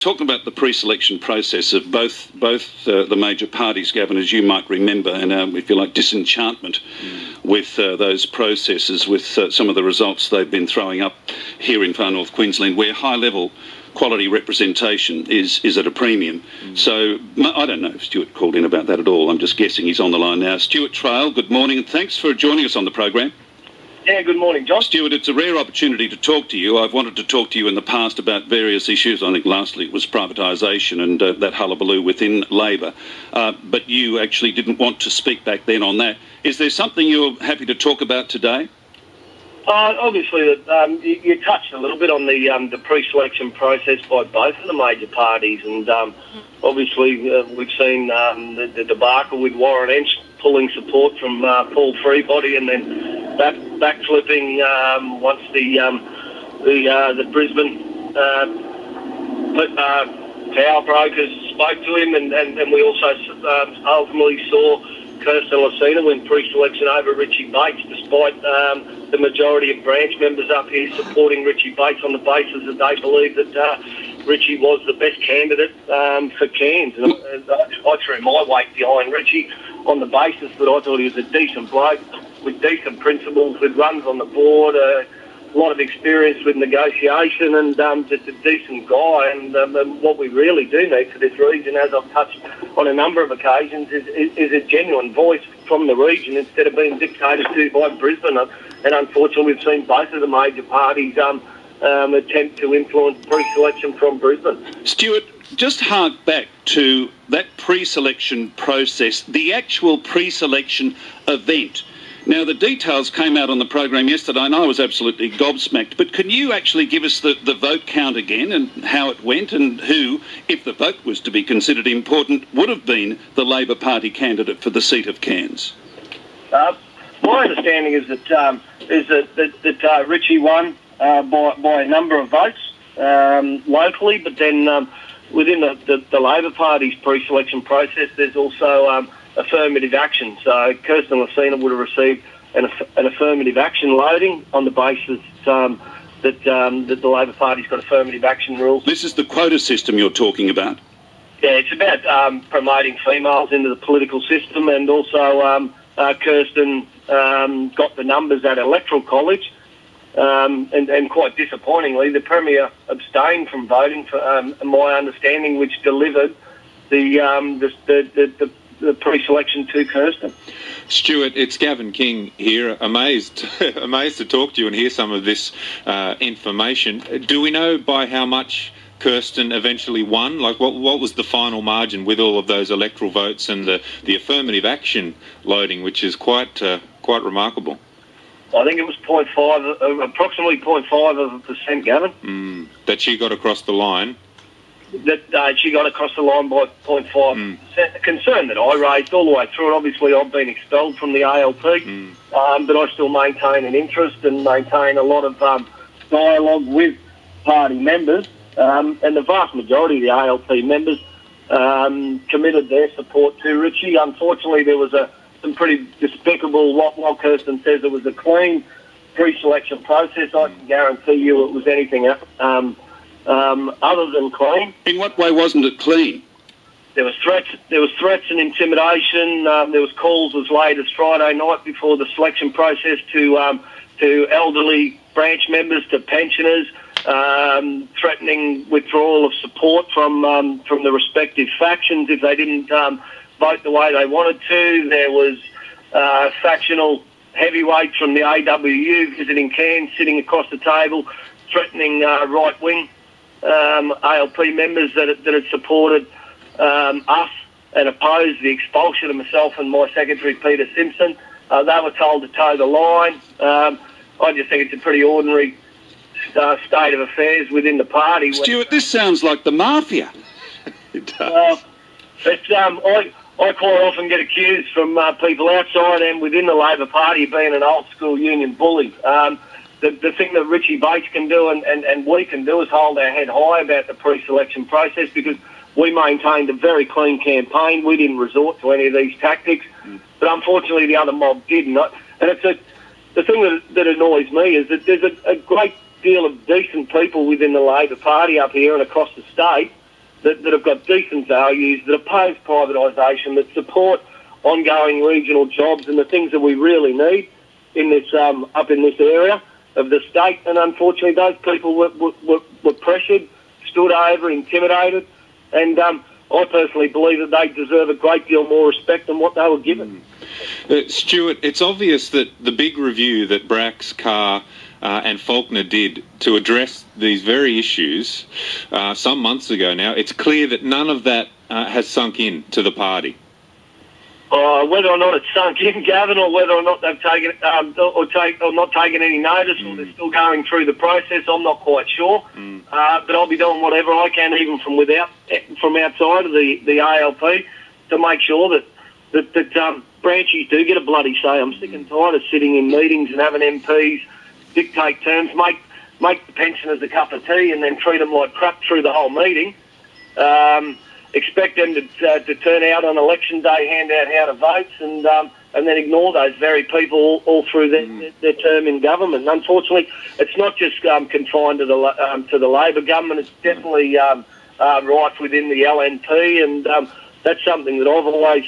Talking about the pre-selection process of both the major parties, Gavin, as you might remember, and if you like, disenchantment with those processes, with some of the results they've been throwing up here in far north Queensland, where high-level quality representation is at a premium. So I don't know if Stuart called in about that at all. I'm just guessing he's on the line now. Stuart Traill, good morning, and thanks for joining us on the program. Yeah, good morning, John. Stuart, it's a rare opportunity to talk to you. I've wanted to talk to you in the past about various issues. I think lastly it was privatisation and that hullabaloo within Labor. But you actually didn't want to speak back then on that. Is there something you're happy to talk about today? Obviously, you touched a little bit on the pre-selection process by both of the major parties, and obviously we've seen the debacle with Warren Entsch pulling support from Paul Freebody, and then backflipping once the Brisbane power brokers spoke to him, and we also ultimately saw Kirsten Lucena win pre-selection over Richie Bates, despite the majority of branch members up here supporting Richie Bates on the basis that they believe that Richie was the best candidate for Cairns. And I threw my weight behind Richie on the basis that I thought he was a decent bloke with decent principles, with runs on the board, a lot of experience with negotiation, and just a decent guy. And what we really do need for this region, as I've touched on a number of occasions, is a genuine voice from the region instead of being dictated to by Brisbane. And unfortunately, we've seen both of the major parties attempt to influence pre-selection from Brisbane. Stuart, just hark back to that pre-selection process, the actual pre-selection event. Now, the details came out on the program yesterday and I was absolutely gobsmacked, but can you actually give us the vote count again and how it went, and who, if the vote was to be considered important, would have been the Labor Party candidate for the seat of Cairns? My understanding is that Richie won by a number of votes locally, but then within the Labor Party's pre-selection process, there's also affirmative action. So Kirsten Lucena would have received an affirmative action loading on the basis that the Labor Party's got affirmative action rules. This is the quota system you're talking about? Yeah, it's about promoting females into the political system, and also Kirsten got the numbers at Electoral College, and quite disappointingly, the Premier abstained from voting, for my understanding, which delivered the pre-selection to Kirsten. Stuart, it's Gavin King here. Amazed to talk to you and hear some of this information. Do we know by how much Kirsten eventually won? Like, what was the final margin with all of those electoral votes and the affirmative action loading, which is quite remarkable? I think it was approximately 0.5%, Gavin. That she got across the line. That she got across the line by 0.5%. A concern that I raised all the way through it. Obviously, I've been expelled from the ALP, but I still maintain an interest and maintain a lot of dialogue with party members. And the vast majority of the ALP members committed their support to Richie. Unfortunately, there was some pretty despicable, while Kirsten says it was a clean pre-selection process, I can guarantee you it was anything other than clean. In what way wasn't it clean? There was threats and intimidation. There was calls as late as Friday night before the selection process to elderly branch members, to pensioners, threatening withdrawal of support from the respective factions if they didn't vote the way they wanted to. There was factional heavyweights from the AWU visiting Cairns, sitting across the table, threatening right-wing ALP members that had supported us and opposed the expulsion of myself and my secretary, Peter Simpson. They were told to toe the line. I just think it's a pretty ordinary state of affairs within the party. Stuart, this sounds like the mafia. It does. I quite often get accused from people outside and within the Labor Party of being an old-school union bully. The thing that Richie Bates can do and we can do is hold our head high about the pre-selection process, because we maintained a very clean campaign. We didn't resort to any of these tactics. But unfortunately, the other mob did not. And the thing that annoys me is that there's a great deal of decent people within the Labor Party up here and across the state that have got decent values, that oppose privatisation, that support ongoing regional jobs and the things that we really need in this up in this area of the state. And unfortunately, those people were pressured, stood over, intimidated, and I personally believe that they deserve a great deal more respect than what they were given. Stuart, it's obvious that the big review that Brax, Carr and Faulkner did to address these very issues some months ago now, it's clear that none of that has sunk in to the party. Whether or not it's sunk in, Gavin, or whether or not they've taken or not taken any notice, or they're still going through the process, I'm not quite sure. But I'll be doing whatever I can, even from outside of the ALP, to make sure that branches do get a bloody say. I'm sick and tired of sitting in meetings and having MPs dictate terms, make the pensioners a cup of tea, and then treat them like crap through the whole meeting. Expect them to turn out on election day, hand out how to votes, and then ignore those very people all through their term in government. And unfortunately, it's not just confined to the Labor government. It's definitely rife within the LNP, and that's something that I've always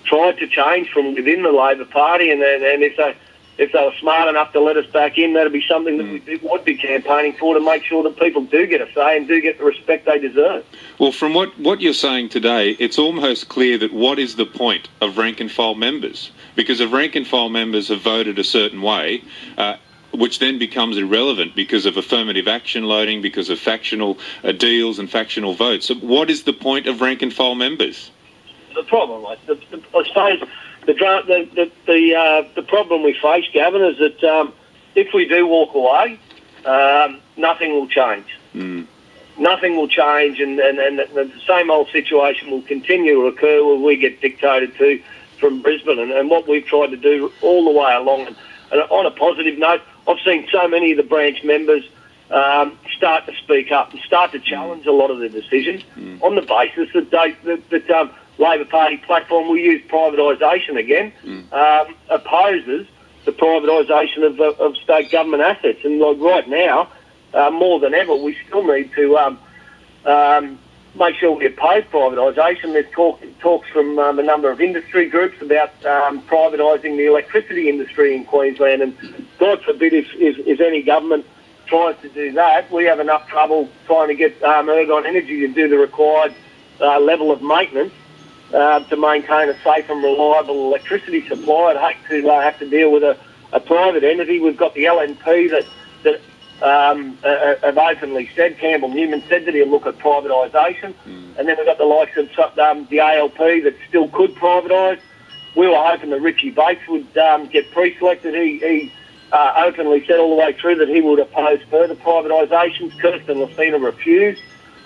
tried to change from within the Labor Party. And if they were smart enough to let us back in, that'd be something that we would be campaigning for, to make sure that people do get a say and do get the respect they deserve. Well, from what you're saying today, it's almost clear that what is the point of rank-and-file members? Because if rank-and-file members have voted a certain way, which then becomes irrelevant because of affirmative action loading, because of factional deals and factional votes. So what is the point of rank-and-file members? The problem, I suppose, the problem we face, Gavin, is that if we do walk away, nothing will change. Nothing will change, and the same old situation will continue to occur where we get dictated to from Brisbane. And what we've tried to do all the way along, and on a positive note, I've seen so many of the branch members start to speak up and start to challenge a lot of the decisions on the basis that Labor Party platform will use privatisation again, opposes the privatisation of state government assets. And like right now, more than ever, we still need to make sure we oppose privatisation. There's talks from a number of industry groups about privatising the electricity industry in Queensland, and God forbid if any government tries to do that, we have enough trouble trying to get Ergon Energy to do the required level of maintenance to maintain a safe and reliable electricity supply. I'd hate to have to deal with a private entity. We've got the LNP that have openly said, Campbell Newman said that he'll look at privatisation, and then we've got the likes of the ALP that still could privatise. We were hoping that Richie Bates would get pre-selected. He openly said all the way through that he would oppose further privatisations. Kirsten Lucena refused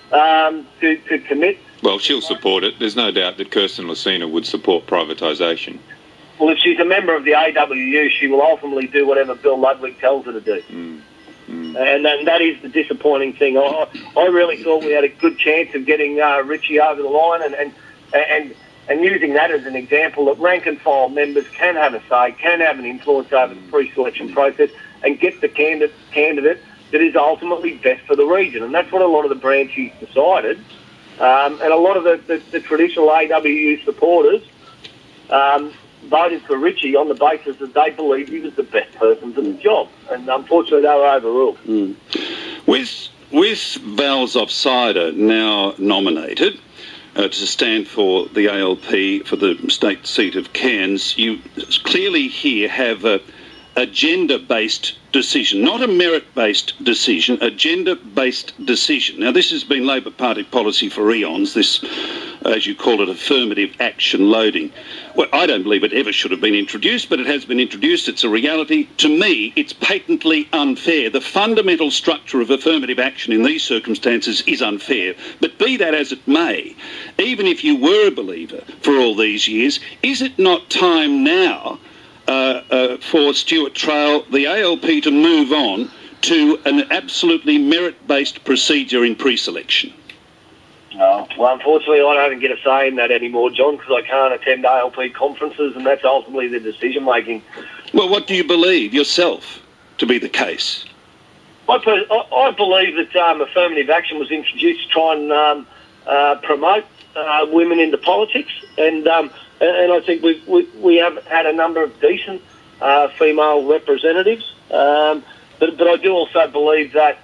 to commit. Well, she'll support it. There's no doubt that Kirsten Lucena would support privatisation. Well, if she's a member of the AWU, she will ultimately do whatever Bill Ludwig tells her to do. And that is the disappointing thing. I really thought we had a good chance of getting Richie over the line and using that as an example that rank-and-file members can have a say, can have an influence over the pre-selection process, and get the candidate that is ultimately best for the region. And that's what a lot of the branches decided. And a lot of the traditional AWU supporters voted for Richie on the basis that they believed he was the best person for the job. And unfortunately, they were overruled. With Val Zopsider now nominated to stand for the ALP for the state seat of Cairns, you clearly here have a gender-based decision, not a merit-based decision, a gender-based decision. Now, this has been Labor Party policy for eons, this, as you call it, affirmative action loading. Well, I don't believe it ever should have been introduced, but it has been introduced. It's a reality. To me, it's patently unfair. The fundamental structure of affirmative action in these circumstances is unfair. But be that as it may, even if you were a believer for all these years, is it not time now for Stuart Traill, the ALP, to move on to an absolutely merit-based procedure in pre-selection? Well, unfortunately, I don't get a say in that anymore, John, because I can't attend ALP conferences, and that's ultimately the decision-making. Well, what do you believe yourself to be the case? I believe that affirmative action was introduced to try and promote women into politics, and I think we have had a number of decent female representatives, but I do also believe that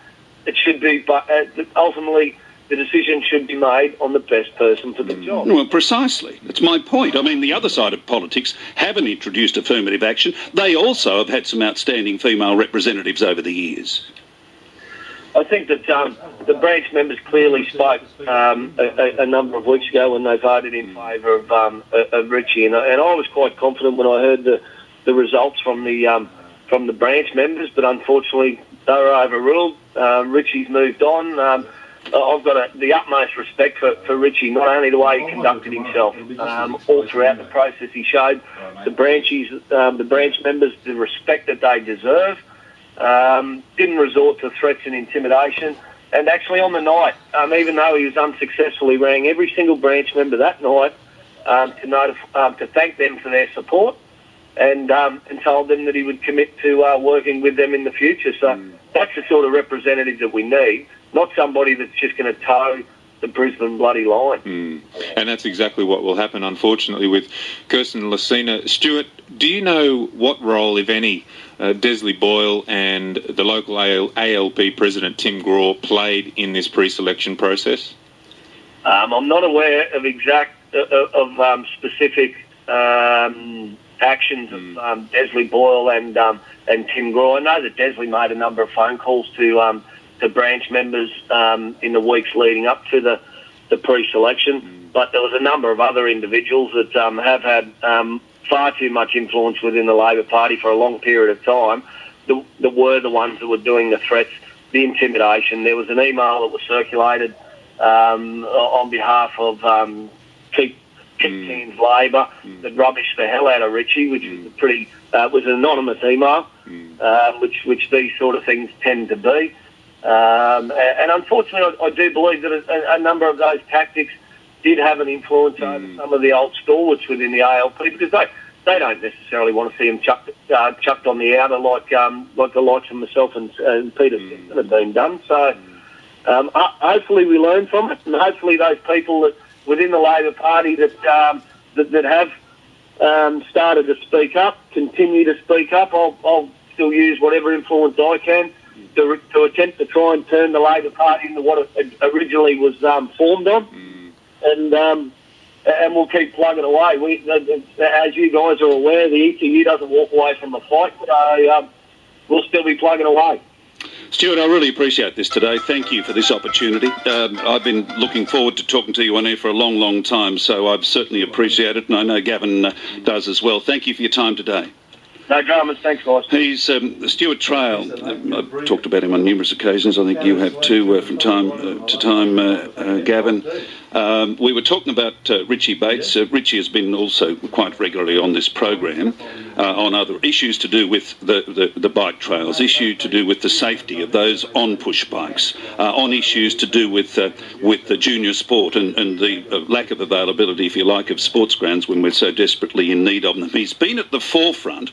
it should be, ultimately, the decision should be made on the best person for the job. Well, precisely. That's my point. I mean, the other side of politics haven't introduced affirmative action. They also have had some outstanding female representatives over the years. I think that the branch members clearly spoke a number of weeks ago when they voted in favour of Richie, and I was quite confident when I heard the results from the branch members, but unfortunately they were overruled. Richie's moved on. I've got the utmost respect for Richie, not only the way he conducted himself, all throughout the process. He showed the branch members the respect that they deserve, didn't resort to threats and intimidation, and actually on the night, even though he was unsuccessful, he rang every single branch member that night to thank them for their support, and told them that he would commit to working with them in the future. So that's the sort of representative that we need, not somebody that's just going to toe the Brisbane bloody line. And that's exactly what will happen, unfortunately, with Kirsten Lucena. Stuart, do you know what role, if any, Desley Boyle and the local ALP president, Tim Graw, played in this pre-selection process? I'm not aware of specific actions of Desley Boyle and Tim Graw. I know that Desley made a number of phone calls to branch members in the weeks leading up to the pre-selection, but there was a number of other individuals that have had far too much influence within the Labor Party for a long period of time that were the ones that were doing the threats, the intimidation. There was an email that was circulated on behalf of Keep Teams Labor that rubbished the hell out of Richie, which was an anonymous email, which these sort of things tend to be. And unfortunately, I do believe that a number of those tactics did have an influence over some of the old stalwarts within the ALP, because they don't necessarily want to see them chucked on the outer like the likes of myself and Peter Simpson have been done. So hopefully we learn from it, and hopefully those people that within the Labor Party that have started to speak up continue to speak up. I'll still use whatever influence I can to attempt to try and turn the Labor Party into what it originally was formed on, and we'll keep plugging away. As you guys are aware, the ETU doesn't walk away from the fight, so we'll still be plugging away. Stuart, I really appreciate this today. Thank you for this opportunity. I've been looking forward to talking to you on air for a long, long time, so I've certainly appreciated it, and I know Gavin does as well. Thank you for your time today. No dramas, thanks guys. He's Stuart Traill. I've talked about him on numerous occasions. I think you have too from time to time, Gavin. We were talking about Richie Bates. Richie has been also quite regularly on this program on other issues to do with the bike trails, issues to do with the safety of those on push bikes, on issues to do with the junior sport and the lack of availability, if you like, of sports grounds when we're so desperately in need of them. He's been at the forefront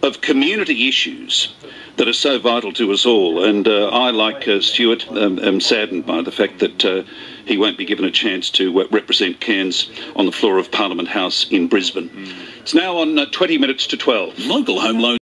of community issues that are so vital to us all, and I, like Stuart, am saddened by the fact that he won't be given a chance to represent Cairns on the floor of Parliament House in Brisbane. It's now on 20 minutes to 12. Local home loan